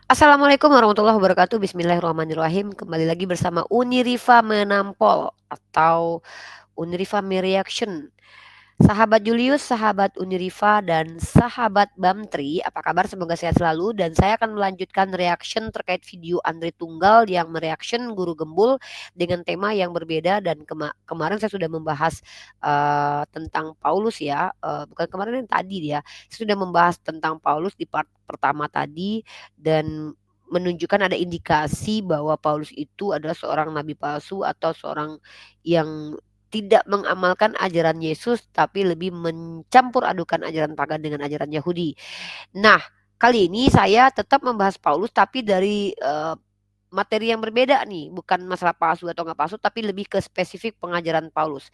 Assalamualaikum warahmatullahi wabarakatuh. Bismillahirrahmanirrahim. Kembali lagi bersama Uniriva Menampol atau Uniriva Me-Reaction. Sahabat Julius, sahabat Uniriva, dan sahabat Bamtri, apa kabar? Semoga sehat selalu. Dan saya akan melanjutkan reaction terkait video Andre Tunggal yang mereaction Guru Gembul dengan tema yang berbeda. Dan kemarin saya sudah membahas tentang Paulus ya. Bukan kemarin, yang tadi dia. Saya sudah membahas tentang Paulus di part pertama tadi dan menunjukkan ada indikasi bahwa Paulus itu adalah seorang nabi palsu atau seorang yang tidak mengamalkan ajaran Yesus, tapi lebih mencampur adukan ajaran pagan dengan ajaran Yahudi. Nah, kali ini saya tetap membahas Paulus, tapi dari materi yang berbeda nih, bukan masalah palsu atau nggak palsu, tapi lebih ke spesifik pengajaran Paulus.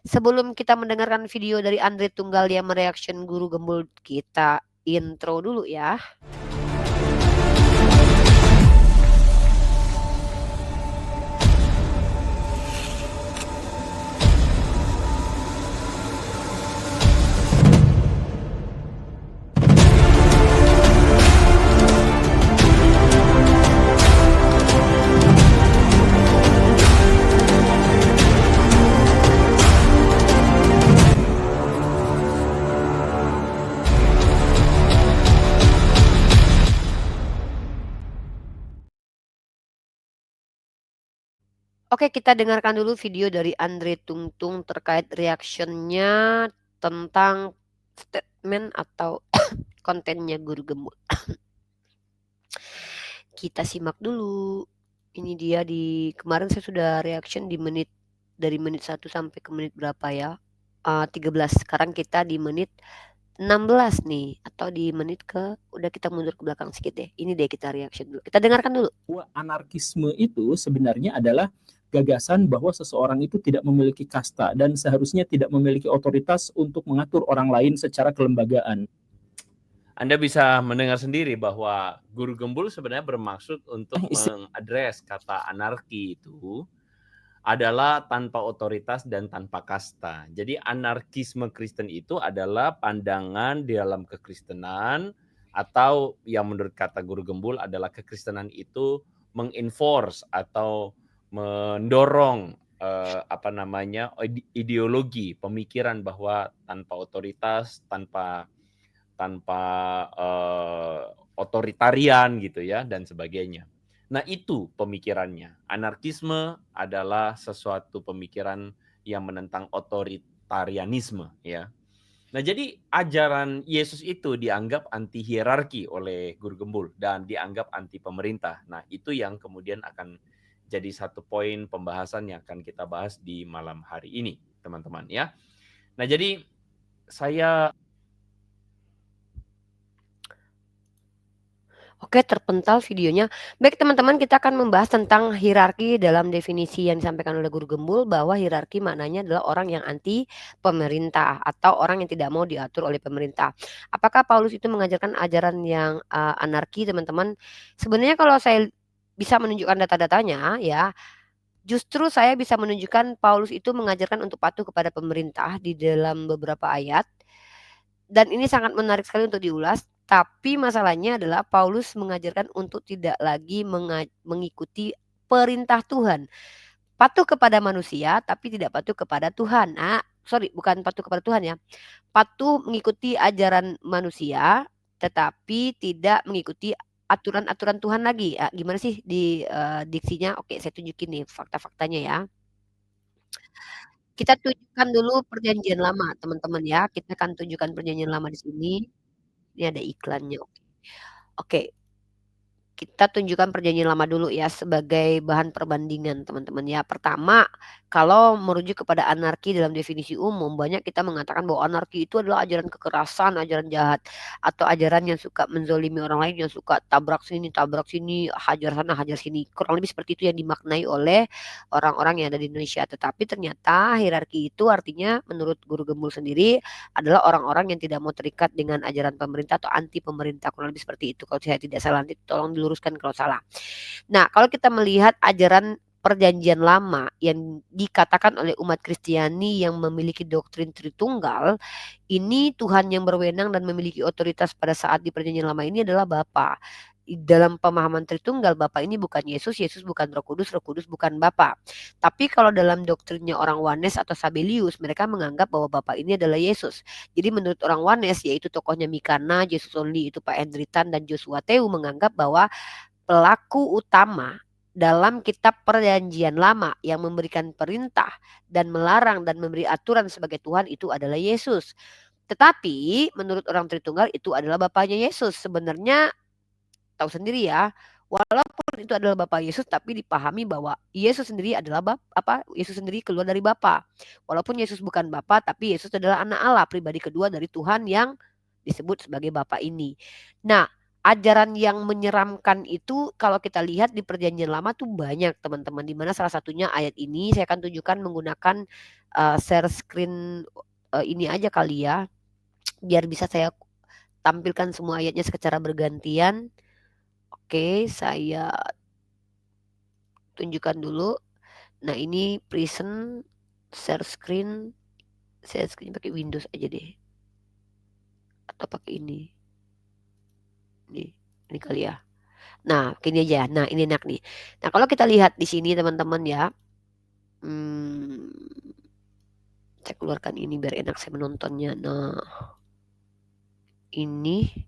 Sebelum kita mendengarkan video dari Andre Tunggal yang mereaction Guru Gembul, kita intro dulu ya. Oke, kita dengarkan dulu video dari Andre Tungtung terkait reaction-nya tentang statement atau kontennya Guru Gembul. Kita simak dulu. Ini dia kemarin saya sudah reaction dari menit 1 sampai ke menit berapa ya? 13. Sekarang kita di menit 16 nih, atau di menit udah kita mundur ke belakang sedikit deh. Ini deh kita reaction dulu. Kita dengarkan dulu. Anarkisme itu sebenarnya adalah gagasan bahwa seseorang itu tidak memiliki kasta dan seharusnya tidak memiliki otoritas untuk mengatur orang lain secara kelembagaan. Anda bisa mendengar sendiri bahwa Guru Gembul sebenarnya bermaksud untuk mengadres kata anarki itu adalah tanpa otoritas dan tanpa kasta. Jadi anarkisme Kristen itu adalah pandangan di dalam kekristenan, atau yang menurut kata Guru Gembul adalah kekristenan itu mengenforce atau mendorong ideologi pemikiran bahwa tanpa otoritas, tanpa otoritarian gitu ya, dan sebagainya. Nah, itu pemikirannya. Anarkisme adalah sesuatu pemikiran yang menentang otoritarianisme ya. Nah, jadi ajaran Yesus itu dianggap anti hierarki oleh Guru Gembul dan dianggap anti pemerintah. Nah, itu yang kemudian akan jadi satu poin pembahasan yang akan kita bahas di malam hari ini, teman-teman ya. Nah, jadi saya Oke, terpental videonya. Baik teman-teman, kita akan membahas tentang hierarki dalam definisi yang disampaikan oleh Guru Gembul, bahwa hierarki maknanya adalah orang yang anti pemerintah atau orang yang tidak mau diatur oleh pemerintah. Apakah Paulus itu mengajarkan ajaran yang anarki, teman-teman? Sebenarnya kalau saya bisa menunjukkan data-datanya ya, justru saya bisa menunjukkan Paulus itu mengajarkan untuk patuh kepada pemerintah di dalam beberapa ayat. Dan ini sangat menarik sekali untuk diulas, tapi masalahnya adalah Paulus mengajarkan untuk tidak lagi mengikuti perintah Tuhan. Patuh kepada manusia, tapi tidak patuh kepada Tuhan. Bukan patuh kepada Tuhan ya. Patuh mengikuti ajaran manusia, tetapi tidak mengikuti aturan-aturan Tuhan lagi. Gimana sih diksinya? Oke, saya tunjukin nih fakta-faktanya ya. Kita tunjukkan dulu Perjanjian Lama, teman-teman ya. Kita akan tunjukkan Perjanjian Lama di sini. Ini ada iklannya. Oke. Kita tunjukkan Perjanjian Lama dulu ya sebagai bahan perbandingan, teman-teman ya. Pertama, kalau merujuk kepada anarki dalam definisi umum, banyak kita mengatakan bahwa anarki itu adalah ajaran kekerasan, ajaran jahat, atau ajaran yang suka menzolimi orang lain, yang suka tabrak sini, hajar sana, hajar sini. Kurang lebih seperti itu yang dimaknai oleh orang-orang yang ada di Indonesia. Tetapi ternyata hierarki itu artinya menurut Guru Gembul sendiri adalah orang-orang yang tidak mau terikat dengan ajaran pemerintah atau anti pemerintah. Kurang lebih seperti itu kalau saya tidak salah. Nanti tolong diluruskan kalau salah. Nah, kalau kita melihat ajaran Perjanjian Lama yang dikatakan oleh umat Kristiani yang memiliki doktrin Tritunggal, ini Tuhan yang berwenang dan memiliki otoritas pada saat di Perjanjian Lama ini adalah Bapa. dalam pemahaman Tritunggal, Bapa ini bukan Yesus, Yesus bukan Roh Kudus bukan Bapa. Tapi kalau dalam doktrinnya orang Wanes atau Sabelius, mereka menganggap bahwa Bapa ini adalah Yesus. Jadi menurut orang Wanes, yaitu tokohnya Mikana, Jesus Only, itu Pak Hendritan dan Joshua Teu, menganggap bahwa pelaku utama dalam kitab Perjanjian Lama yang memberikan perintah dan melarang dan memberi aturan sebagai Tuhan itu adalah Yesus. Tetapi menurut orang Tritunggal itu adalah Bapaknya Yesus. Sebenarnya tahu sendiri ya, walaupun itu adalah Bapa Yesus, tapi dipahami bahwa Yesus sendiri adalah Yesus sendiri keluar dari Bapa. Walaupun Yesus bukan Bapa, tapi Yesus adalah anak Allah, pribadi kedua dari Tuhan yang disebut sebagai Bapa ini. Nah, ajaran yang menyeramkan itu kalau kita lihat di Perjanjian Lama tuh banyak, teman-teman, di mana salah satunya ayat ini saya akan tunjukkan menggunakan share screen ini aja kali ya, biar bisa saya tampilkan semua ayatnya secara bergantian. Oke, saya tunjukkan dulu. Nah, ini present share screen pakai Windows aja deh. Atau pakai ini. Ini kali ya. Nah, gini aja. Nah, ini enak nih. Nah, kalau kita lihat di sini teman-teman ya. Saya keluarkan ini biar enak saya menontonnya. Nah, ini.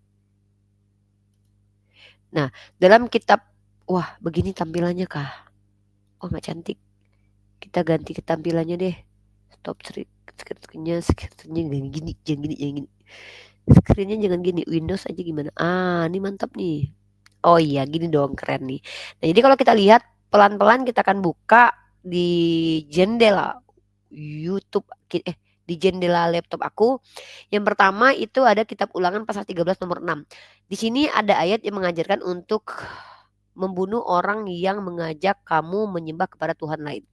Nah, dalam kitab, wah begini tampilannya kah? Oh, nggak cantik. Kita ganti ke tampilannya deh. Stop screen-nya jangan gini. Screen-nya jangan gini. Windows aja gimana? Ini mantap nih. Oh iya, gini dong, keren nih. Nah, jadi kalau kita lihat pelan-pelan kita akan buka di jendela YouTube di jendela laptop aku. Yang pertama itu ada kitab Ulangan pasal 13 nomor 6. Di sini ada ayat yang mengajarkan untuk membunuh orang yang mengajak kamu menyembah kepada Tuhan lain.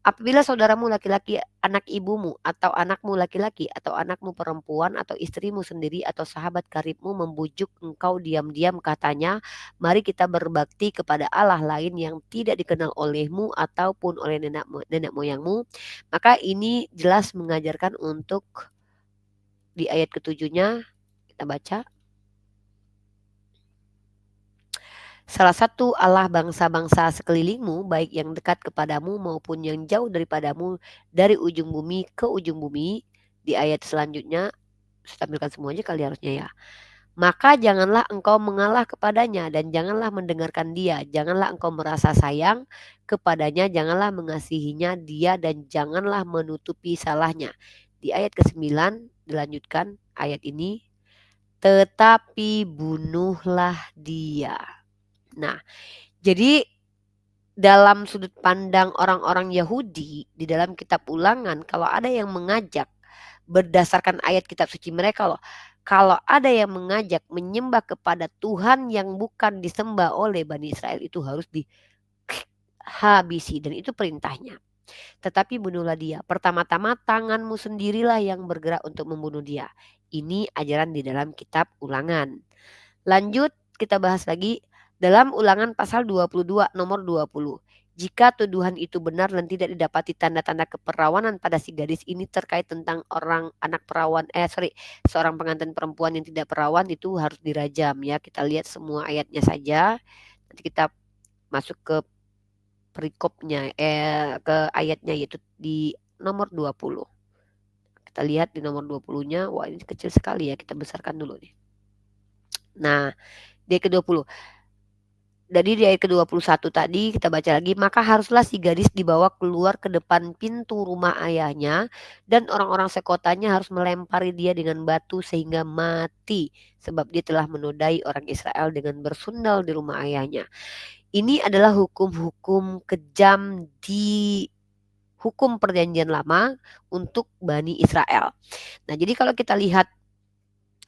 Apabila saudaramu laki-laki, anak ibumu, atau anakmu laki-laki, atau anakmu perempuan, atau istrimu sendiri, atau sahabat karibmu membujuk engkau diam-diam katanya, mari kita berbakti kepada Allah lain yang tidak dikenal olehmu ataupun oleh nenek moyangmu, maka ini jelas mengajarkan untuk di ayat ketujuhnya, kita baca. Salah satu Allah bangsa-bangsa sekelilingmu, baik yang dekat kepadamu maupun yang jauh daripadamu, dari ujung bumi ke ujung bumi. Di ayat selanjutnya, saya tampilkan semuanya kali harusnya ya. Maka janganlah engkau mengalah kepadanya dan janganlah mendengarkan dia. Janganlah engkau merasa sayang kepadanya, janganlah mengasihinya dia dan janganlah menutupi salahnya. Di ayat ke-9 dilanjutkan ayat ini, tetapi bunuhlah dia. Nah, jadi dalam sudut pandang orang-orang Yahudi di dalam kitab Ulangan, kalau ada yang mengajak berdasarkan ayat kitab suci mereka loh, kalau ada yang mengajak menyembah kepada Tuhan yang bukan disembah oleh Bani Israel, itu harus dihabisi, dan itu perintahnya. Tetapi bunuhlah dia. Pertama-tama tanganmu sendirilah yang bergerak untuk membunuh dia. Ini ajaran di dalam kitab Ulangan. Lanjut kita bahas lagi dalam Ulangan pasal 22 nomor 20. Jika tuduhan itu benar dan tidak didapati tanda-tanda keperawanan pada si gadis ini terkait tentang seorang pengantin perempuan yang tidak perawan, itu harus dirajam ya. Kita lihat semua ayatnya saja. Nanti kita masuk ke perikopnya, ke ayatnya, yaitu di nomor 20. Kita lihat di nomor 20-nya, wah ini kecil sekali ya, kita besarkan dulu nih. Nah, di ayat ke-20. Jadi di ayat ke-21 tadi kita baca lagi, maka haruslah si gadis dibawa keluar ke depan pintu rumah ayahnya dan orang-orang sekotanya harus melempari dia dengan batu sehingga mati, sebab dia telah menodai orang Israel dengan bersundal di rumah ayahnya. Ini adalah hukum-hukum kejam di hukum Perjanjian Lama untuk Bani Israel. Nah, jadi kalau kita lihat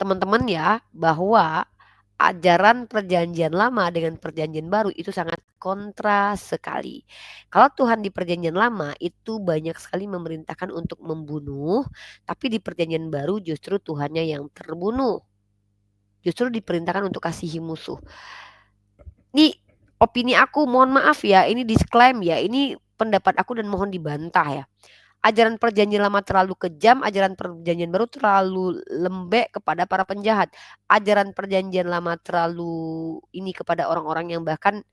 teman-teman ya, bahwa ajaran Perjanjian Lama dengan Perjanjian Baru itu sangat kontra sekali. Kalau Tuhan di Perjanjian Lama itu banyak sekali memerintahkan untuk membunuh, tapi di Perjanjian Baru justru Tuhannya yang terbunuh. Justru diperintahkan untuk kasihi musuh. Ini opini aku, mohon maaf ya, ini disclaim ya, ini pendapat aku dan mohon dibantah ya. ajaran perjanjian lama terlalu kejam, ajaran perjanjian baru terlalu lembek kepada para penjahat. Ajaran perjanjian lama terlalu ini kepada orang-orang yang bahkan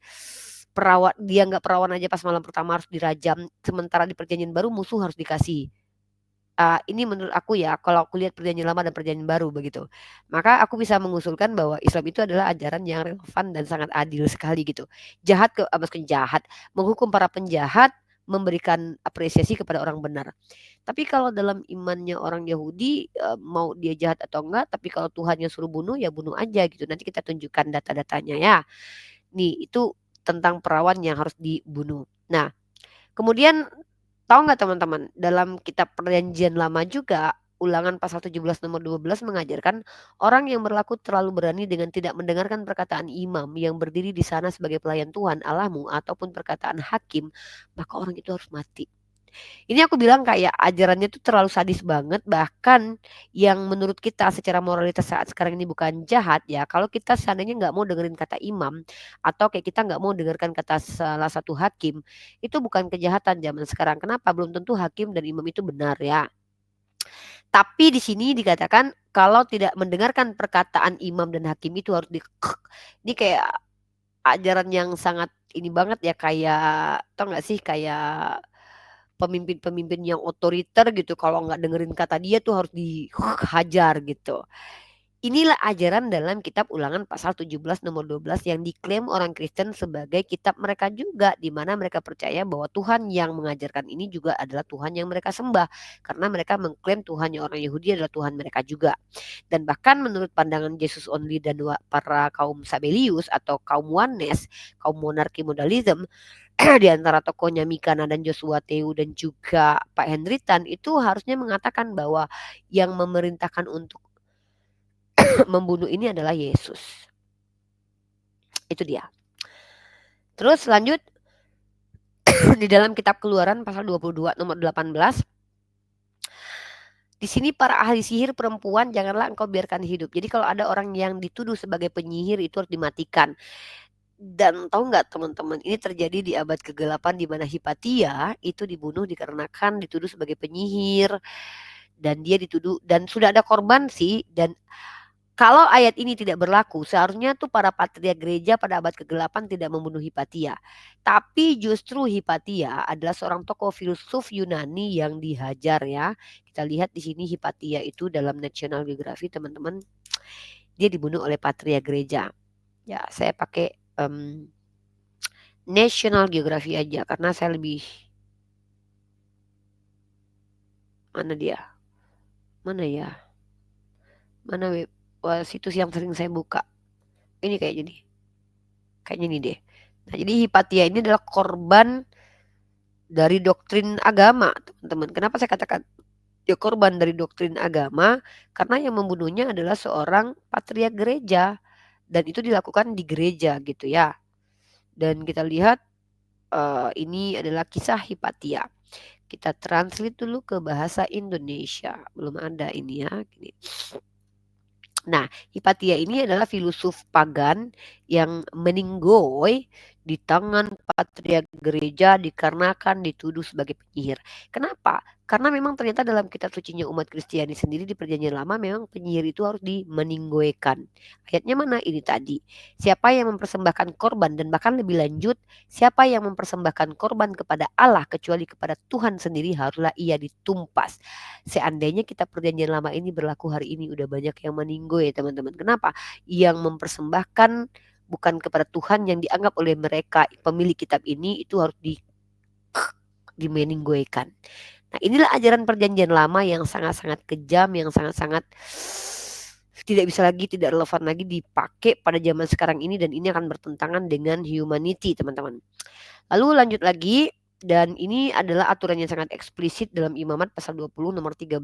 dia nggak perawan aja pas malam pertama harus dirajam, sementara di perjanjian baru musuh harus dikasih. Ini menurut aku ya, kalau aku lihat perjanjian lama dan perjanjian baru begitu. Maka aku bisa mengusulkan bahwa Islam itu adalah ajaran yang relevan dan sangat adil sekali gitu. Maksudnya jahat, menghukum para penjahat, memberikan apresiasi kepada orang benar. Tapi kalau dalam imannya orang Yahudi, mau dia jahat atau enggak, tapi kalau Tuhannya suruh bunuh ya bunuh aja gitu. Nanti kita tunjukkan data-datanya ya. Nih, itu tentang perawan yang harus dibunuh. Nah, kemudian tahu nggak teman-teman, dalam kitab perjanjian lama juga Ulangan pasal 17 nomor 12 mengajarkan orang yang berlaku terlalu berani dengan tidak mendengarkan perkataan imam yang berdiri di sana sebagai pelayan Tuhan Allahmu ataupun perkataan hakim, maka orang itu harus mati. Ini aku bilang kayak ajarannya tuh terlalu sadis banget, bahkan yang menurut kita secara moralitas saat sekarang ini bukan jahat ya. Kalau kita seandainya nggak mau dengerin kata imam atau kayak kita nggak mau dengarkan kata salah satu hakim, itu bukan kejahatan zaman sekarang. Kenapa? Belum tentu hakim dan imam itu benar ya. Tapi di sini dikatakan kalau tidak mendengarkan perkataan imam dan hakim itu harus ini kayak ajaran yang sangat ini banget ya, kayak tau nggak sih, kayak pemimpin-pemimpin yang otoriter gitu, kalau nggak dengerin kata dia tuh harus dihajar gitu. Inilah ajaran dalam kitab Ulangan pasal 17 nomor 12 yang diklaim orang Kristen sebagai kitab mereka juga, di mana mereka percaya bahwa Tuhan yang mengajarkan ini juga adalah Tuhan yang mereka sembah, karena mereka mengklaim Tuhannya orang Yahudi adalah Tuhan mereka juga. Dan bahkan menurut pandangan Jesus only dan para kaum Sabelius atau kaum Oneness, kaum monarki modalism, di antara tokohnya Mikana dan Joshua Teu dan juga Pak Henry Tan itu harusnya mengatakan bahwa yang memerintahkan untuk membunuh ini adalah Yesus. Itu dia. Terus lanjut di dalam kitab Keluaran pasal 22 nomor 18. Di sini para ahli sihir perempuan janganlah engkau biarkan hidup. Jadi kalau ada orang yang dituduh sebagai penyihir itu harus dimatikan. Dan tahu nggak teman-teman, ini terjadi di abad ke-8 di mana Hipatia itu dibunuh dikarenakan dituduh sebagai penyihir, dan dia dituduh dan sudah ada korban sih. Dan kalau ayat ini tidak berlaku, seharusnya tuh para patriark gereja pada abad ke-8 tidak membunuh Hipatia. Tapi justru Hipatia adalah seorang tokoh filsuf Yunani yang dihajar ya. Kita lihat di sini Hipatia itu dalam National Geography teman-teman. Dia dibunuh oleh patriark gereja. Ya, saya pakai National Geography aja karena saya lebih, mana dia? Mana ya? Mana situs yang sering saya buka? Ini kayaknya nih. Kayaknya ini deh. Nah, jadi Hipatia ini adalah korban dari doktrin agama, teman-teman. Kenapa saya katakan dia korban dari doktrin agama? Karena yang membunuhnya adalah seorang patriark gereja dan itu dilakukan di gereja gitu ya. Dan kita lihat ini adalah kisah Hipatia. Kita translate dulu ke bahasa Indonesia. Belum ada ini ya. Gini. Nah, Hipatia ini adalah filosof pagan yang meninggoy di tangan patriark gereja dikarenakan dituduh sebagai penyihir. Kenapa? Karena memang ternyata dalam kitab sucinya umat Kristiani sendiri di perjanjian lama memang penyihir itu harus dimeninggoykan. Ayatnya mana? Ini tadi. Siapa yang mempersembahkan korban, dan bahkan lebih lanjut, siapa yang mempersembahkan korban kepada Allah kecuali kepada Tuhan sendiri haruslah ia ditumpas. Seandainya kitab perjanjian lama ini berlaku hari ini, udah banyak yang meninggoy ya teman-teman. Kenapa? Yang mempersembahkan bukan kepada Tuhan yang dianggap oleh mereka pemilik kitab ini itu harus dimeninggoykan. Nah, inilah ajaran perjanjian lama yang sangat-sangat kejam, yang sangat-sangat tidak bisa lagi, tidak relevan lagi dipakai pada zaman sekarang ini, dan ini akan bertentangan dengan humanity teman-teman. Lalu lanjut lagi, dan ini adalah aturan yang sangat eksplisit dalam Imamat pasal 20 nomor 13.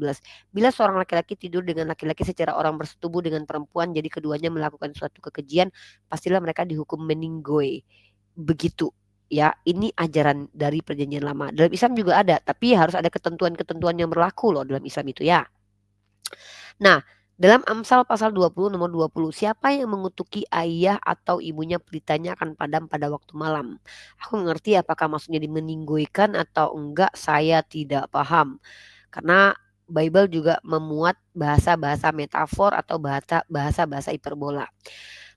Bila seorang laki-laki tidur dengan laki-laki secara orang bersetubuh dengan perempuan, jadi keduanya melakukan suatu kekejian, pastilah mereka dihukum meninggoy. Begitu ya, ini ajaran dari perjanjian lama. Dalam Islam juga ada, tapi harus ada ketentuan-ketentuan yang berlaku loh dalam Islam itu ya. Nah, Dalam Amsal pasal 20 nomor 20, siapa yang mengutuki ayah atau ibunya pelitanya akan padam pada waktu malam. Aku ngerti apakah maksudnya dimeninggoikan atau enggak, saya tidak paham. Karena Bible juga memuat bahasa-bahasa metafor atau bahasa-bahasa hiperbola.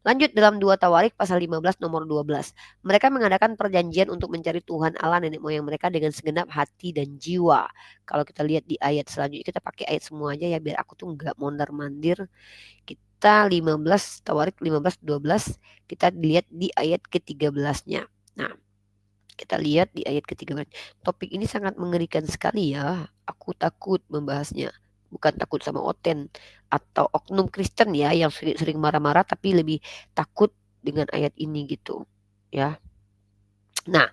Lanjut dalam 2 Tawarik pasal 15 nomor 12. Mereka mengadakan perjanjian untuk mencari Tuhan Allah nenek moyang mereka dengan segenap hati dan jiwa. Kalau kita lihat di ayat selanjutnya, kita pakai ayat semua aja ya biar aku tuh nggak mondar-mandir. Kita 15 Tawarik 15:12, kita lihat di ayat ke-13-nya. Nah, kita lihat di ayat ke-13. Topik ini sangat mengerikan sekali ya. Aku takut membahasnya. Bukan takut sama Oten atau oknum Kristen ya yang sering marah-marah, tapi lebih takut dengan ayat ini gitu ya. Nah,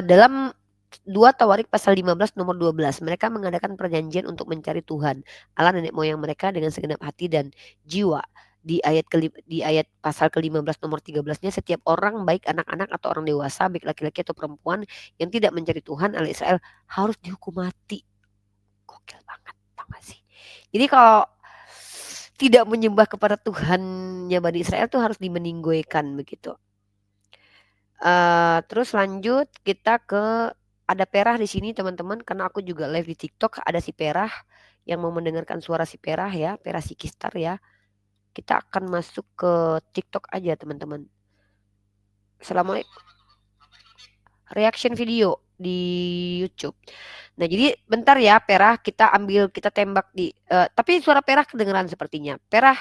dalam 2 Tawarik pasal 15 nomor 12, mereka mengadakan perjanjian untuk mencari Tuhan Allah nenek moyang mereka dengan segenap hati dan jiwa. Di ayat pasal ke-15 nomor 13-nya, setiap orang baik anak-anak atau orang dewasa, baik laki-laki atau perempuan yang tidak mencari Tuhan Allah Israel harus dihukum mati. Gokil banget, tau gak sih? Jadi kalau tidak menyembah kepada Tuhannya Bani Israel tuh harus dimeninggoikan begitu. Terus lanjut kita ke ada Perah di sini teman-teman, karena aku juga live di TikTok, ada si Perah yang mau mendengarkan suara si Perah ya, Perah Sikistar ya. Kita akan masuk ke TikTok aja teman-teman. Assalamualaikum. Reaction video di YouTube. Nah, jadi bentar ya Perah, kita tembak di tapi suara Perah kedengeran sepertinya. Perah,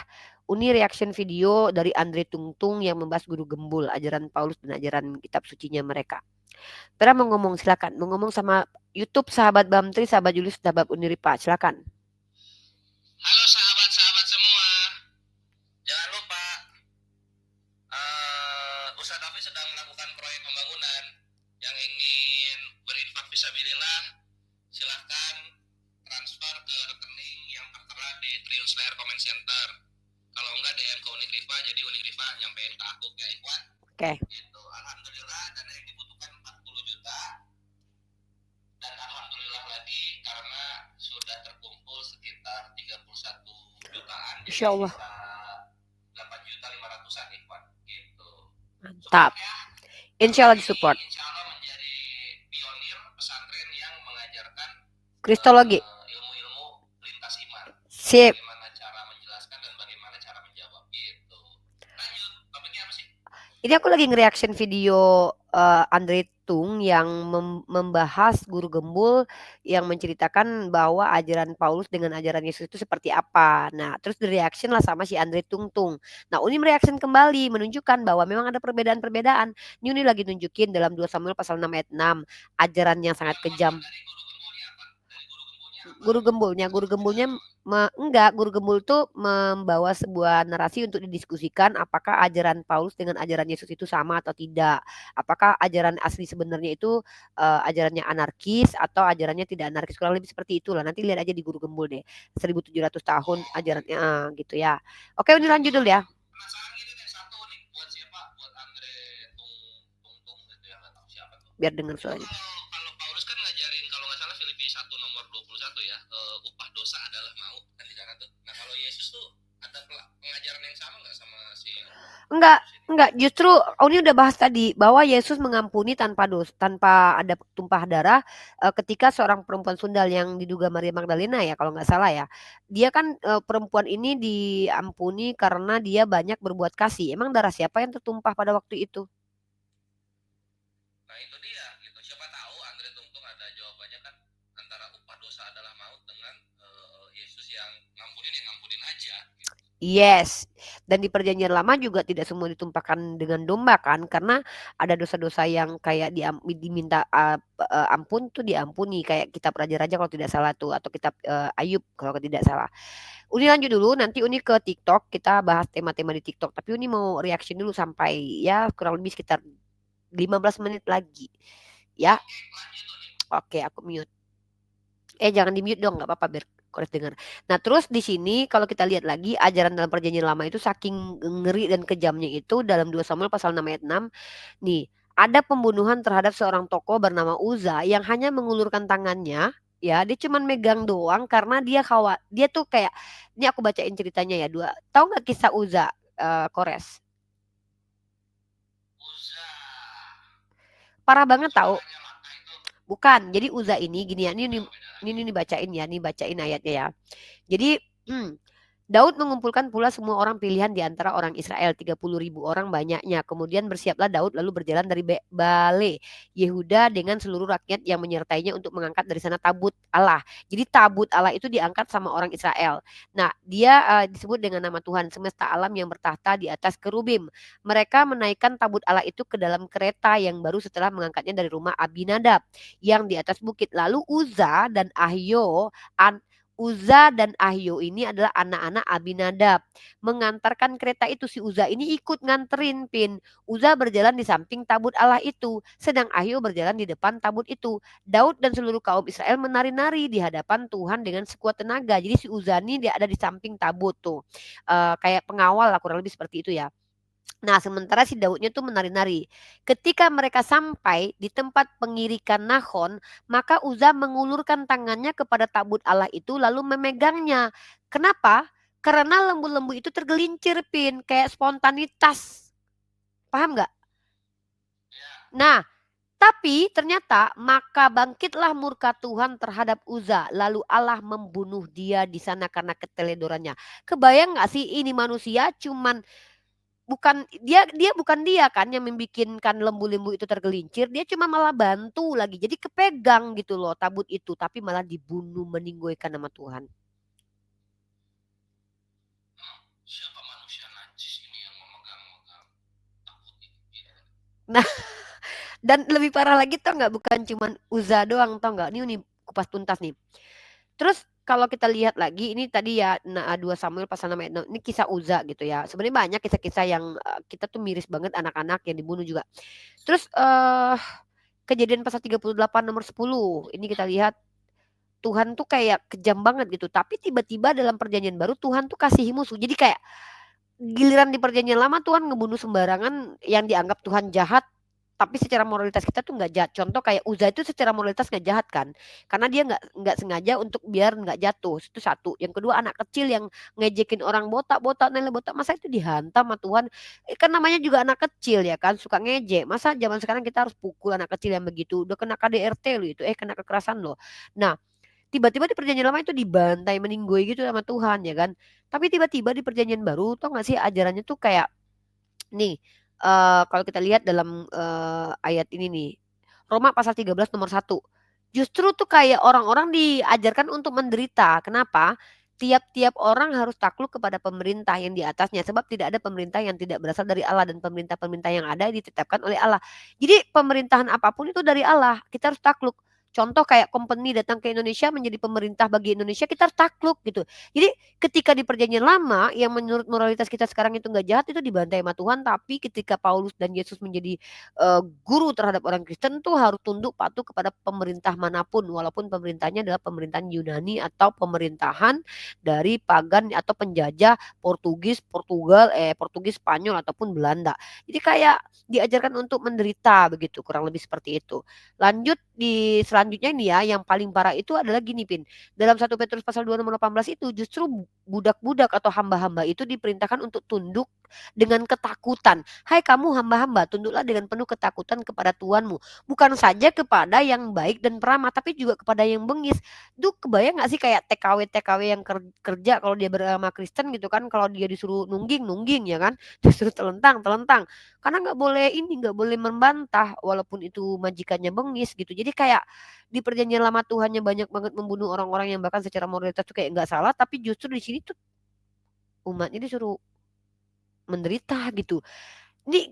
Uni reaction video dari Andre Tungtung yang membahas guru gembul, ajaran Paulus dan ajaran kitab sucinya mereka. Perah mau ngomong, silakan. Mau ngomong sama YouTube sahabat Bamtri, sahabat Julius, sahabat Uniripa, silakan. Halo sahabat-sahabat semua, jangan lupa Ustadz Hafiz sedang melakukan proyek pembangunan. Yang ingin berinfak fisabilillah, silahkan transfer ke rekening yang tertera di Trius Layer Comment Center. Kalau enggak DM ke Unikriva, jadi Unikriva nyampein ke aku ya Ikhwan. Oke. Gitu. Alhamdulillah dana yang dibutuhkan 40 juta. Dan alhamdulillah lagi karena sudah terkumpul sekitar 31 jutaan. Insya Allah. 8.500.000 Ikhwan. Gitu. Mantap. Insya Allah disupport. Insya Allah menjadi pionir pesantren yang mengajarkan Kristologi. Ilmu-ilmu lintas iman. Sip. Bagaimana cara menjelaskan dan bagaimana cara menjawab gitu. Lanjut, topiknya apa sih? Ini aku lagi nge-reaction video Andre Tung yang membahas guru gembul yang menceritakan bahwa ajaran Paulus dengan ajaran Yesus itu seperti apa. Nah, terus di-reaction lah sama si Andre Tung. Nah, Uni mereaction kembali menunjukkan bahwa memang ada perbedaan-perbedaan. Ini Uni lagi nunjukin dalam 2 Samuel pasal 6 ayat 6, ajaran yang sangat kejam. Guru gembulnya guru gembul tuh membawa sebuah narasi untuk didiskusikan apakah ajaran Paulus dengan ajaran Yesus itu sama atau tidak. Apakah ajaran asli sebenarnya itu ajarannya anarkis atau ajarannya tidak anarkis, kurang lebih seperti itulah. Nanti lihat aja di guru gembul deh. 1700 tahun ajarannya gitu ya. Oke, ini lanjut dulu ya. Penasaran gini deh, satu nih buat siapa? Buat Andre Tung gitu ya, nggak tahu siapa tuh. Biar dengar suaranya. Kalau Paulus kan ngajarin kalau nggak salah Filipi 1 nomor 21 ya, upah dosa adalah maut kan di sana tuh. Nah kalau Yesus tuh ada pengajaran yang sama nggak sama si? Enggak, justru Uni udah bahas tadi bahwa Yesus mengampuni tanpa ada tumpah darah ketika seorang perempuan sundal yang diduga Maria Magdalena ya kalau nggak salah ya. Dia kan perempuan ini diampuni karena dia banyak berbuat kasih. Emang darah siapa yang tertumpah pada waktu itu? Nah itu dia gitu. Siapa tahu Andre Tungtung ada jawabannya kan, antara upah dosa adalah maut dengan Yesus yang ngampunin aja gitu. Yes, dan di perjanjian lama juga tidak semua ditumpahkan dengan domba kan, karena ada dosa-dosa yang kayak diminta ampun tuh diampuni, kayak kitab Raja-Raja kalau tidak salah tuh, atau kitab Ayub kalau tidak salah. Uni lanjut dulu, nanti Uni ke TikTok, kita bahas tema-tema di TikTok, tapi Uni mau reaction dulu sampai ya kurang lebih sekitar 15 menit lagi ya. Oke, aku mute. Jangan di mute dong, nggak apa-apa biar Kores dengar. Nah, terus di sini kalau kita lihat lagi ajaran dalam perjanjian lama itu saking ngeri dan kejamnya itu dalam 2 Samuel pasal 6 ayat 6. Nih, ada pembunuhan terhadap seorang tokoh bernama Uza yang hanya mengulurkan tangannya ya, dia cuman megang doang karena dia tuh kayak, ini aku bacain ceritanya ya, tahu nggak kisah Uza, Kores? Uza. Parah banget tahu. Saudaranya Lata itu. Bukan, jadi Uza ini gini ya, Oh, beda lagi. ini bacain ya, ini bacain ayatnya ya. Jadi Daud mengumpulkan pula semua orang pilihan di antara orang Israel, 30.000 orang banyaknya. Kemudian bersiaplah Daud lalu berjalan dari Bale, Yehuda dengan seluruh rakyat yang menyertainya untuk mengangkat dari sana tabut Allah. Jadi tabut Allah itu diangkat sama orang Israel. Nah, dia disebut dengan nama Tuhan semesta alam yang bertahta di atas kerubim. Mereka menaikkan tabut Allah itu ke dalam kereta yang baru setelah mengangkatnya dari rumah Abinadab yang di atas bukit. Lalu Uza dan Ahio ini adalah anak-anak Abinadab. Mengantarkan kereta itu, si Uza ini ikut nganterin Pin. Uza berjalan di samping tabut Allah itu, sedang Ahio berjalan di depan tabut itu. Daud dan seluruh kaum Israel menari-nari di hadapan Tuhan dengan sekuat tenaga. Jadi si Uza ini dia ada di samping tabut tuh. Kayak pengawal lah, kurang lebih seperti itu ya. Nah, sementara si Daudnya tuh menari-nari. Ketika mereka sampai di tempat pengirikan Nahon, maka Uza mengulurkan tangannya kepada tabut Allah itu lalu memegangnya. Kenapa? Karena lembu-lembu itu tergelincir, Pin, kayak spontanitas. Paham nggak? Nah, tapi ternyata maka bangkitlah murka Tuhan terhadap Uza. Lalu Allah membunuh dia di sana karena keteledorannya. Kebayang nggak sih ini manusia cuman bukan dia kan yang membikinkan lembu-lembu itu tergelincir, dia cuma malah bantu lagi. Jadi kepegang gitu loh tabut itu, tapi malah dibunuh meninggoikan nama Tuhan. Siapa manusia najis ini yang memegang-megang tabut itu? Nah, dan lebih parah lagi tau nggak, bukan cuma Uza doang, tau nggak? Ini kupas tuntas nih. Terus kalau kita lihat lagi ini tadi ya 2 Samuel pasal 6 ayat 6, ini kisah Uza gitu ya. Sebenarnya banyak kisah-kisah yang kita tuh miris banget, anak-anak yang dibunuh juga. Terus Kejadian pasal 38 nomor 10. Ini kita lihat Tuhan tuh kayak kejam banget gitu. Tapi tiba-tiba dalam perjanjian baru Tuhan tuh kasih musuh. Jadi kayak giliran di perjanjian lama Tuhan ngebunuh sembarangan yang dianggap Tuhan jahat. Tapi secara moralitas kita tuh nggak jahat. Contoh kayak Uza itu secara moralitas nggak jahat kan, karena dia nggak sengaja untuk biar nggak jatuh. Itu satu. Yang kedua, anak kecil yang ngejekin orang botak, nilai botak, masa itu dihantam sama Tuhan? Kan namanya juga anak kecil ya kan, suka ngejek. Masa zaman sekarang kita harus pukul anak kecil yang begitu? Udah kena KDRT lo itu, kena kekerasan lo. Nah, tiba-tiba di perjanjian lama itu dibantai meninggoy gitu sama Tuhan ya kan. Tapi tiba-tiba di perjanjian baru, tau gak sih ajarannya tuh kayak nih, kalau kita lihat dalam ayat ini nih, Roma pasal 13 nomor 1. Justru tuh kayak orang-orang diajarkan untuk menderita. Kenapa? Tiap-tiap orang harus takluk kepada pemerintah yang di atasnya, sebab tidak ada pemerintah yang tidak berasal dari Allah, dan pemerintah-pemerintah yang ada ditetapkan oleh Allah. Jadi pemerintahan apapun itu dari Allah, kita harus takluk. Contoh kayak company datang ke Indonesia menjadi pemerintah bagi Indonesia, kita harus takluk gitu. Jadi ketika di perjanjian lama yang menurut moralitas kita sekarang itu nggak jahat, itu dibantai sama Tuhan. Tapi ketika Paulus dan Yesus menjadi guru terhadap orang Kristen tuh harus tunduk patuh kepada pemerintah manapun, walaupun pemerintahnya adalah pemerintahan Yunani atau pemerintahan dari pagan atau penjajah Portugis, Spanyol ataupun Belanda. Jadi kayak diajarkan untuk menderita begitu, kurang lebih seperti itu. Lanjut di selanjutnya ini ya, yang paling parah itu adalah gini Pin. Dalam 1 Petrus pasal 2 nomor 18 itu justru budak-budak atau hamba-hamba itu diperintahkan untuk tunduk dengan ketakutan. Hai kamu hamba-hamba, tunduklah dengan penuh ketakutan kepada Tuhanmu. Bukan saja kepada yang baik dan peramah, tapi juga kepada yang bengis. Duh, kebayang gak sih kayak TKW yang kerja kalau dia beragama Kristen gitu kan, kalau dia disuruh nungging ya kan, disuruh telentang. Karena nggak boleh membantah walaupun itu majikannya bengis gitu. Jadi kayak di perjanjian lama Tuhannya banyak banget membunuh orang-orang yang bahkan secara moralitas tuh kayak nggak salah, tapi justru di sini tuh umatnya disuruh menderita gitu. Ini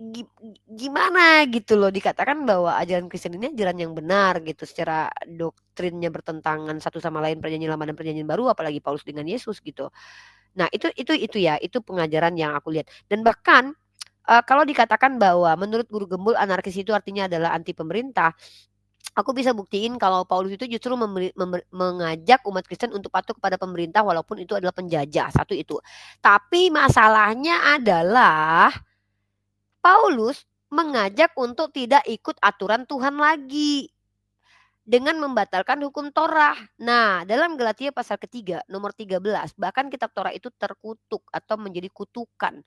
gimana gitu loh, dikatakan bahwa ajaran Kristen ini ajaran yang benar gitu, secara doktrinnya bertentangan satu sama lain perjanjian lama dan perjanjian baru, apalagi Paulus dengan Yesus gitu. Nah, itu ya, itu pengajaran yang aku lihat. Dan bahkan kalau dikatakan bahwa menurut guru gembul anarkis itu artinya adalah anti pemerintah, aku bisa buktiin kalau Paulus itu justru mengajak umat Kristen untuk patuh kepada pemerintah walaupun itu adalah penjajah. Satu itu. Tapi masalahnya adalah Paulus mengajak untuk tidak ikut aturan Tuhan lagi. dengan membatalkan hukum Torah. Nah, dalam Galatia pasal ketiga nomor 13, bahkan kitab Torah itu terkutuk atau menjadi kutukan.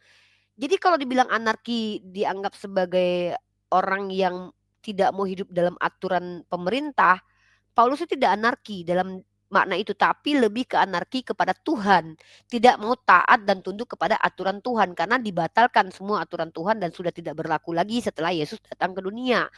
Jadi kalau dibilang anarki dianggap sebagai orang yang tidak mau hidup dalam aturan pemerintah, Paulus itu tidak anarki dalam makna itu, tapi lebih ke anarki kepada Tuhan. Tidak mau taat dan tunduk kepada aturan Tuhan karena dibatalkan semua aturan Tuhan dan sudah tidak berlaku lagi setelah Yesus datang ke dunia.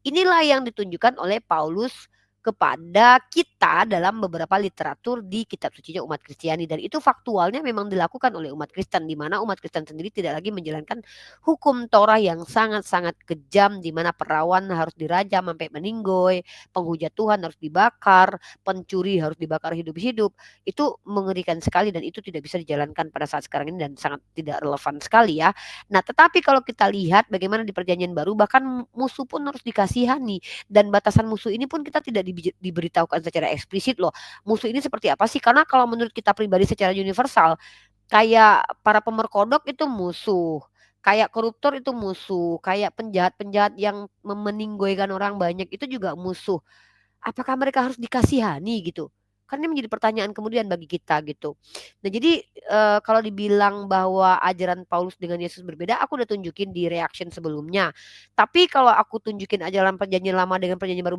Inilah yang ditunjukkan oleh Paulus kepada kita dalam beberapa literatur di kitab sucinya umat Kristiani, dan itu faktualnya memang dilakukan oleh umat Kristen, di mana umat Kristen sendiri tidak lagi menjalankan hukum Torah yang sangat-sangat kejam, di mana perawan harus dirajam sampai meninggoy, penghujat Tuhan harus dibakar, pencuri harus dibakar hidup-hidup. Itu mengerikan sekali dan itu tidak bisa dijalankan pada saat sekarang ini dan sangat tidak relevan sekali ya. Nah, tetapi kalau kita lihat bagaimana di Perjanjian Baru, bahkan musuh pun harus dikasihani, dan batasan musuh ini pun kita tidak diberitahukan secara eksplisit loh. Musuh ini seperti apa sih? Karena kalau menurut kita pribadi secara universal, kayak para pemerkodok itu musuh, kayak koruptor itu musuh, kayak penjahat-penjahat yang meninggoykan orang banyak itu juga musuh. Apakah mereka harus dikasihani gitu? Kan ini menjadi pertanyaan kemudian bagi kita gitu. Nah jadi kalau dibilang bahwa ajaran Paulus dengan Yesus berbeda, aku udah tunjukin di reaction sebelumnya. Tapi kalau aku tunjukin ajaran Perjanjian Lama dengan Perjanjian Baru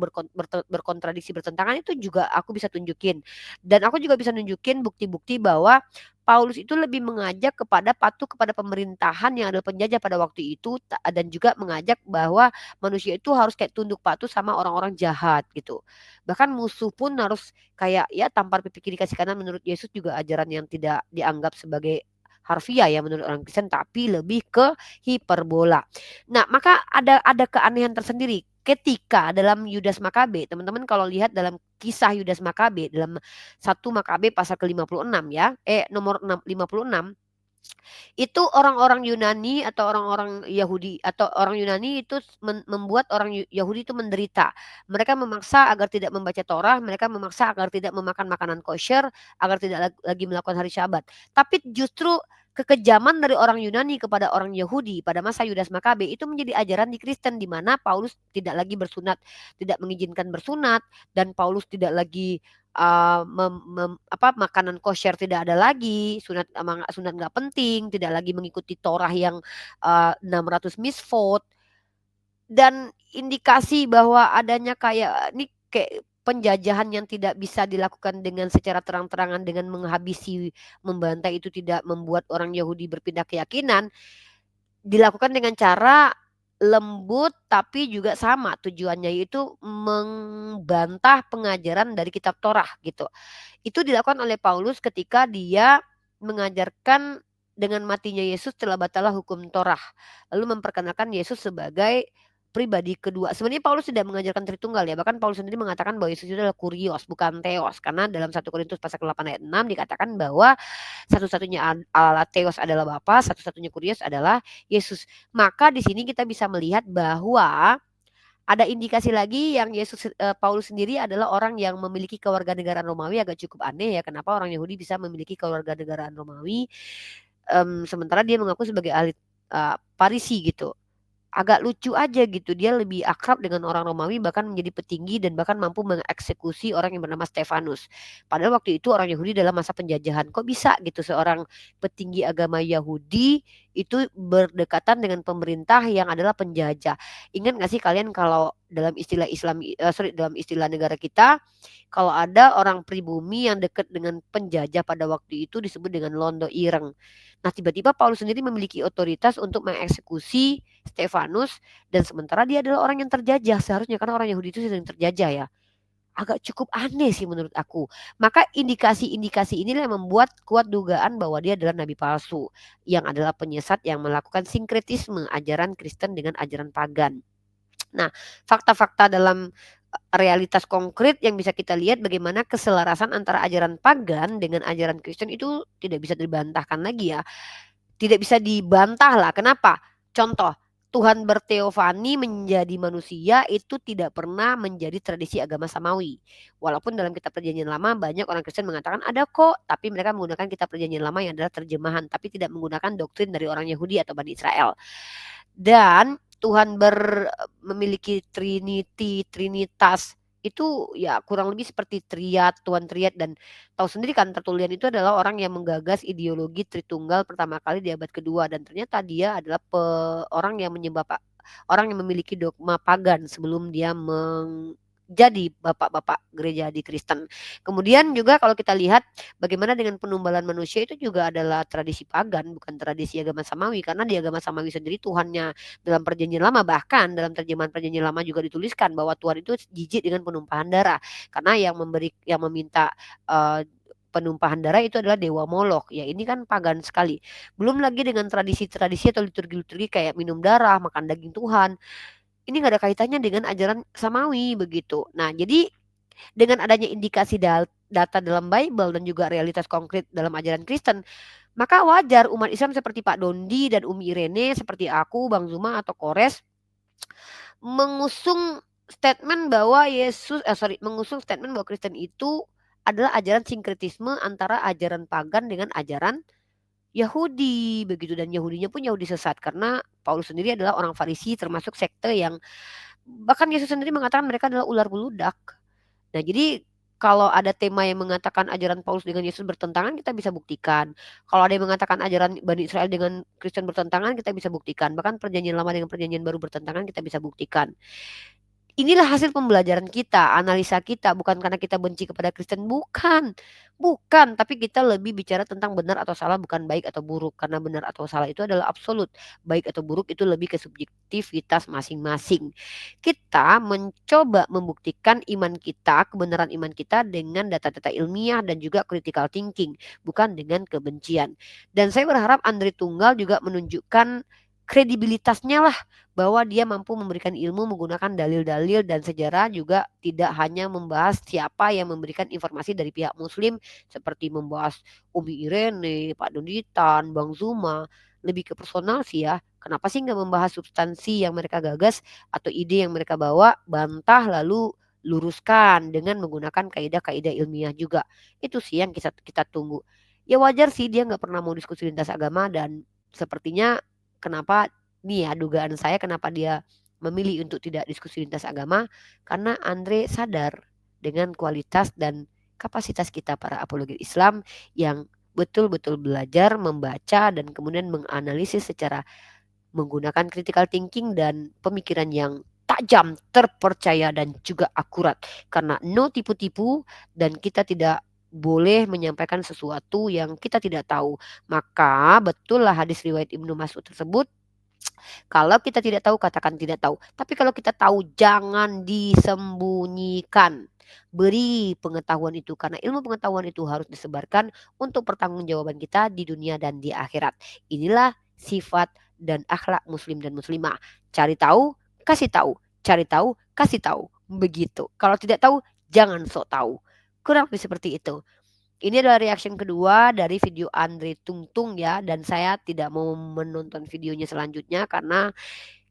berkontradiksi, bertentangan, itu juga aku bisa tunjukin. Dan aku juga bisa nunjukin bukti-bukti bahwa Paulus itu lebih mengajak kepada patuh kepada pemerintahan yang adalah penjajah pada waktu itu, dan juga mengajak bahwa manusia itu harus kayak tunduk patuh sama orang-orang jahat gitu. Bahkan musuh pun harus kayak ya tampar pipi kiri kasih kanan, menurut Yesus juga ajaran yang tidak dianggap sebagai harfiah ya menurut orang Kristen, tapi lebih ke hiperbola. Nah, maka ada keanehan tersendiri ketika dalam Yudas Makabe. Teman-teman kalau lihat dalam kisah Yudas Makabe dalam 1 Makabe pasal ke-56 ya, nomor 56, itu orang-orang Yunani atau orang-orang Yahudi atau orang Yunani itu membuat orang Yahudi itu menderita. Mereka memaksa agar tidak membaca Torah, mereka memaksa agar tidak memakan makanan kosher, agar tidak lagi melakukan hari Syabat. Tapi justru kekejaman dari orang Yunani kepada orang Yahudi pada masa Yudas Makabe itu menjadi ajaran di Kristen, di mana Paulus tidak lagi bersunat, tidak mengizinkan bersunat, dan Paulus tidak lagi makanan kosher tidak ada lagi, sunat nggak penting, tidak lagi mengikuti Torah yang 600 misvot, dan indikasi bahwa adanya kayak ini kayak penjajahan yang tidak bisa dilakukan dengan secara terang-terangan dengan menghabisi, membantai, itu tidak membuat orang Yahudi berpindah keyakinan, dilakukan dengan cara lembut tapi juga sama tujuannya, yaitu membantah pengajaran dari kitab Torah gitu. Itu dilakukan oleh Paulus ketika dia mengajarkan dengan matinya Yesus telah batallah hukum Torah, lalu memperkenalkan Yesus sebagai pribadi kedua. Sebenarnya Paulus tidak mengajarkan Tritunggal ya, bahkan Paulus sendiri mengatakan bahwa Yesus itu adalah kurios bukan theos, karena dalam 1 Korintus pasal 8 ayat 6 dikatakan bahwa satu-satunya Allah theos adalah Bapa, satu-satunya kurios adalah Yesus. Maka di sini kita bisa melihat bahwa ada indikasi lagi yang Paulus sendiri adalah orang yang memiliki kewarganegaraan Romawi. Agak cukup aneh ya, kenapa orang Yahudi bisa memiliki kewarganegaraan Romawi, sementara dia mengaku sebagai ahli Farisi gitu. Agak lucu aja gitu, dia lebih akrab dengan orang Romawi, bahkan menjadi petinggi dan bahkan mampu mengeksekusi orang yang bernama Stefanus. Padahal waktu itu orang Yahudi dalam masa penjajahan. Kok bisa gitu seorang petinggi agama Yahudi itu berdekatan dengan pemerintah yang adalah penjajah? Ingat gak sih kalian kalau dalam istilah dalam istilah negara kita, kalau ada orang pribumi yang dekat dengan penjajah pada waktu itu disebut dengan londo ireng. Nah, tiba-tiba Paulus sendiri memiliki otoritas untuk mengeksekusi Stefanus, dan sementara dia adalah orang yang terjajah seharusnya, karena orang Yahudi itu sering terjajah ya. Agak cukup aneh sih menurut aku. Maka indikasi-indikasi inilah yang membuat kuat dugaan bahwa dia adalah nabi palsu, yang adalah penyesat yang melakukan sinkretisme ajaran Kristen dengan ajaran pagan. Nah, fakta-fakta dalam realitas konkret yang bisa kita lihat bagaimana keselarasan antara ajaran pagan dengan ajaran Kristen itu tidak bisa dibantahkan lagi ya. Tidak bisa dibantah lah. Kenapa? Contoh, Tuhan berteofani menjadi manusia itu tidak pernah menjadi tradisi agama Samawi. Walaupun dalam kitab Perjanjian Lama banyak orang Kristen mengatakan ada kok, tapi mereka menggunakan kitab Perjanjian Lama yang adalah terjemahan, tapi tidak menggunakan doktrin dari orang Yahudi atau Bani Israel. Dan Tuhan memiliki trinitas itu ya kurang lebih seperti Triyat, Tuan Triyat, dan tahu sendiri kan Tertullian itu adalah orang yang menggagas ideologi Tritunggal pertama kali di abad kedua, dan ternyata dia adalah orang yang orang yang memiliki dogma pagan sebelum dia jadi bapak-bapak gereja di Kristen. Kemudian juga kalau kita lihat bagaimana dengan penumbalan manusia, itu juga adalah tradisi pagan, bukan tradisi agama Samawi, karena di agama Samawi sendiri Tuhannya dalam perjanjian lama, bahkan dalam terjemahan perjanjian lama juga dituliskan bahwa Tuhan itu jijik dengan penumpahan darah, karena yang meminta penumpahan darah itu adalah dewa Molok. Ya ini kan pagan sekali. Belum lagi dengan tradisi-tradisi atau liturgi-liturgi kayak minum darah, makan daging Tuhan. Ini nggak ada kaitannya dengan ajaran Samawi begitu. Nah, jadi dengan adanya indikasi data dalam Bible dan juga realitas konkret dalam ajaran Kristen, maka wajar umat Islam seperti Pak Dondi dan Umi Irene, seperti aku, Bang Zuma atau Kores mengusung statement bahwa mengusung statement bahwa Kristen itu adalah ajaran sinkretisme antara ajaran pagan dengan ajaran Yahudi begitu, dan Yahudinya pun Yahudi sesat karena Paulus sendiri adalah orang Farisi, termasuk sekte yang bahkan Yesus sendiri mengatakan mereka adalah ular beludak. Nah, jadi kalau ada tema yang mengatakan ajaran Paulus dengan Yesus bertentangan, kita bisa buktikan. Kalau ada yang mengatakan ajaran Bani Israel dengan Kristen bertentangan, kita bisa buktikan. Bahkan perjanjian lama dengan perjanjian baru bertentangan, kita bisa buktikan. Inilah hasil pembelajaran kita, analisa kita, bukan karena kita benci kepada Kristen, bukan. Bukan, tapi kita lebih bicara tentang benar atau salah, bukan baik atau buruk. Karena benar atau salah itu adalah absolut. Baik atau buruk itu lebih ke subjektivitas masing-masing. Kita mencoba membuktikan iman kita, kebenaran iman kita dengan data-data ilmiah dan juga critical thinking, bukan dengan kebencian. Dan saya berharap Andre Tunggal juga menunjukkan kredibilitasnya lah, bahwa dia mampu memberikan ilmu menggunakan dalil-dalil dan sejarah, juga tidak hanya membahas siapa yang memberikan informasi dari pihak muslim seperti membahas Umi Irene, Pak Donitan, Bang Zuma. Lebih ke personal sih ya. Kenapa sih nggak membahas substansi yang mereka gagas atau ide yang mereka bawa, bantah lalu luruskan dengan menggunakan kaidah-kaidah ilmiah juga. Itu sih yang kita tunggu. Ya wajar sih dia nggak pernah mau diskusi lintas agama, dan sepertinya kenapa nih ya, dugaan saya kenapa dia memilih untuk tidak diskusi lintas agama, karena Andre sadar dengan kualitas dan kapasitas kita para apologet Islam yang betul-betul belajar membaca dan kemudian menganalisis secara menggunakan critical thinking dan pemikiran yang tajam, terpercaya dan juga akurat. Karena no tipu-tipu, dan kita tidak boleh menyampaikan sesuatu yang kita tidak tahu. Maka betul lah hadis riwayat Ibnu Mas'ud tersebut, kalau kita tidak tahu, katakan tidak tahu. Tapi kalau kita tahu, jangan disembunyikan. Beri pengetahuan itu, karena ilmu pengetahuan itu harus disebarkan untuk pertanggungjawaban kita di dunia dan di akhirat. Inilah sifat dan akhlak muslim dan muslimah. Cari tahu, kasih tahu. Cari tahu, kasih tahu. Begitu. Kalau tidak tahu, jangan sok tahu. Kurang lebih seperti itu. Ini adalah reaction kedua dari video Andre Tungtung ya, dan saya tidak mau menonton videonya selanjutnya karena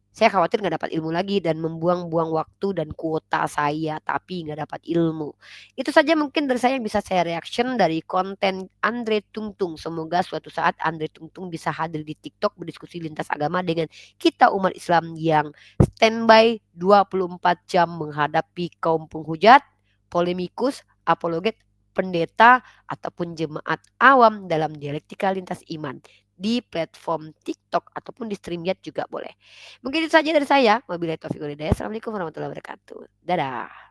saya khawatir nggak dapat ilmu lagi dan membuang-buang waktu dan kuota saya, tapi nggak dapat ilmu. Itu saja mungkin dari saya yang bisa saya reaction dari konten Andre Tungtung. Semoga suatu saat Andre Tungtung bisa hadir di TikTok berdiskusi lintas agama dengan kita umat Islam yang standby 24 jam menghadapi kaum penghujat, polemikus, apologet, pendeta, ataupun jemaat awam dalam dialektika lintas iman di platform TikTok ataupun di StreamYard juga boleh. Mungkin itu saja dari saya. Wabillahi taufiq wal hidayah. Assalamualaikum warahmatullahi wabarakatuh. Dadah.